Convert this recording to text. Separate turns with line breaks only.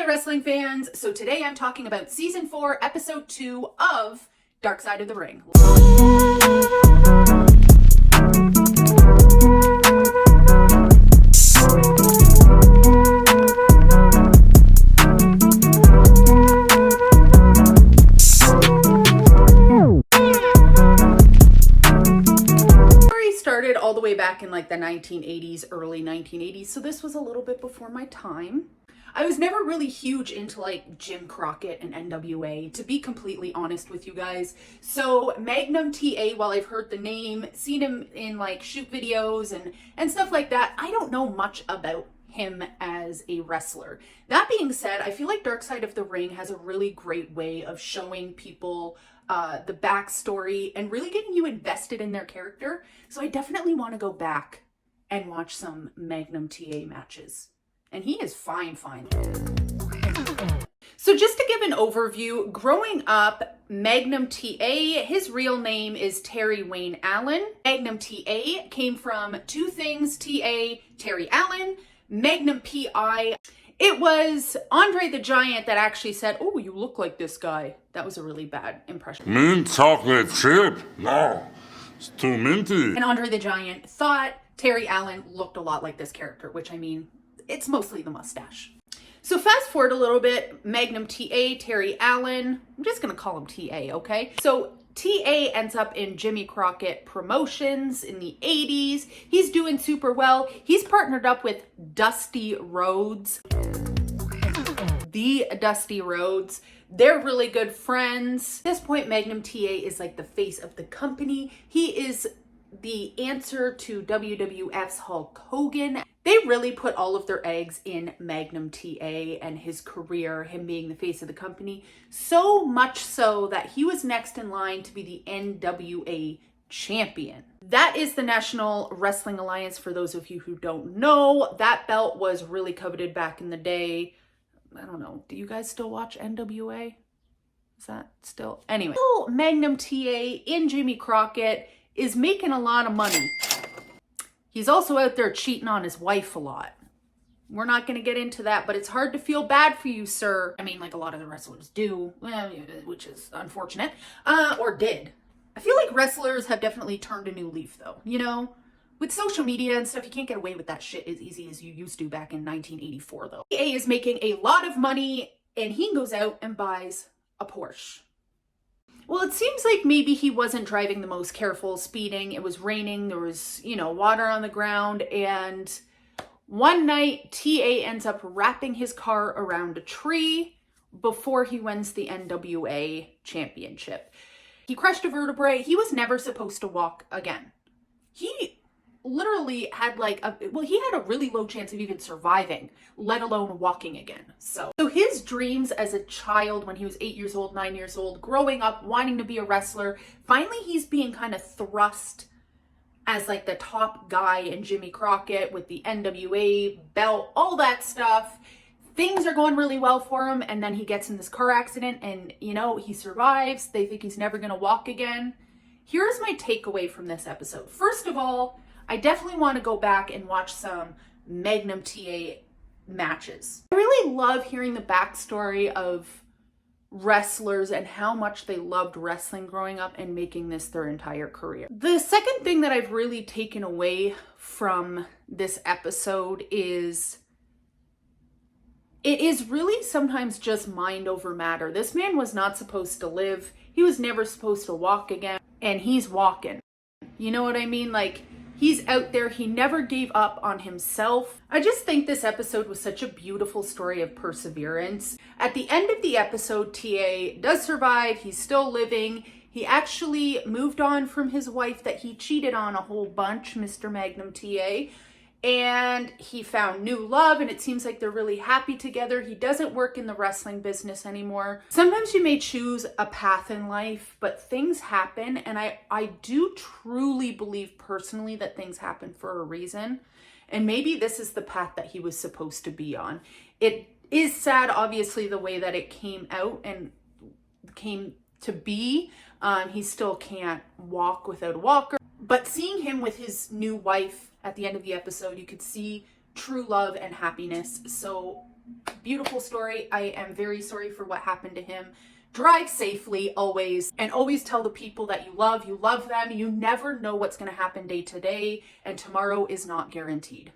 Hey wrestling fans! So today I'm talking about Season 4, Episode 2 of Dark Side of the Ring. Started all the way back in like the 1980s, early 1980s, so this was a little bit before my time. I was never really huge into like Jim Crockett and NWA, to be completely honest with you guys. So Magnum TA, while I've heard the name, seen him in like shoot videos and stuff like that, I don't know much about him as a wrestler. That being said, I feel like Dark Side of the Ring has a really great way of showing people the backstory and really getting you invested in their character. So I definitely want to go back and watch some Magnum TA matches. And he is fine. So just to give an overview, growing up, Magnum TA, his real name is Terry Wayne Allen. Magnum TA came from two things: TA, Terry Allen, Magnum PI. It was Andre the Giant that actually said, "Oh, you look like this guy." That was a really bad impression.
Mint chocolate chip? No, it's too minty.
And Andre the Giant thought Terry Allen looked a lot like this character, which I mean, it's mostly the mustache. So fast forward a little bit, Magnum TA, Terry Allen, I'm just gonna call him TA, okay? So TA ends up in Jimmy Crockett Promotions in the 80s. He's doing super well. He's partnered up with Dusty Rhodes. The Dusty Rhodes. They're really good friends. At this point, Magnum TA is like the face of the company. He is the answer to WWF's Hulk Hogan. They really put all of their eggs in Magnum TA and his career, him being the face of the company, so much so that he was next in line to be the NWA champion. That is the National Wrestling Alliance, for those of you who don't know. That belt was really coveted back in the day. I don't know, do you guys still watch NWA? Is that still? Anyway, Magnum TA in Jimmy Crockett is making a lot of money. He's also out there cheating on his wife a lot. We're not going to get into that, but it's hard to feel bad for you, sir. I mean, like a lot of the wrestlers do, which is unfortunate, or did. I feel like wrestlers have definitely turned a new leaf, though. You know, with social media and stuff, you can't get away with that shit as easy as you used to back in 1984, though. A is making a lot of money, and he goes out and buys a Porsche. Well, it seems like maybe he wasn't driving the most careful, speeding. It was raining. There was, water on the ground. And one night, TA ends up wrapping his car around a tree before he wins the NWA championship. He crushed a vertebrae. He was never supposed to walk again. He literally had he had a really low chance of even surviving, let alone walking again. So his dreams as a child, when he was 8 years old, 9 years old, growing up, wanting to be a wrestler, finally he's being kind of thrust as like the top guy in Jimmy Crockett with the NWA belt, all that stuff. Things are going really well for him, and then he gets in this car accident and, he survives. They think he's never going to walk again. Here's my takeaway from this episode. First of all, I definitely want to go back and watch some Magnum TA matches. I really love hearing the backstory of wrestlers and how much they loved wrestling growing up and making this their entire career. The second thing that I've really taken away from this episode is it is really sometimes just mind over matter. This man was not supposed to live. He was never supposed to walk again, and he's walking. You know what I mean? Like, he's out there. He never gave up on himself. I just think this episode was such a beautiful story of perseverance. At the end of the episode, TA does survive. He's still living. He actually moved on from his wife that he cheated on a whole bunch, Mr. Magnum TA. And he found new love, and it seems like they're really happy together. He doesn't work in the wrestling business anymore. Sometimes you may choose a path in life, but things happen, and I do truly believe personally that things happen for a reason. And maybe this is the path that he was supposed to be on. It is sad, obviously, the way that it came out and came to be. He still can't walk without a walker. But seeing him with his new wife at the end of the episode, you could see true love and happiness. So Beautiful story. I am very sorry for what happened to him. Drive safely always, and always tell the people that you love them. You never know what's going to happen day to day, and tomorrow is not guaranteed.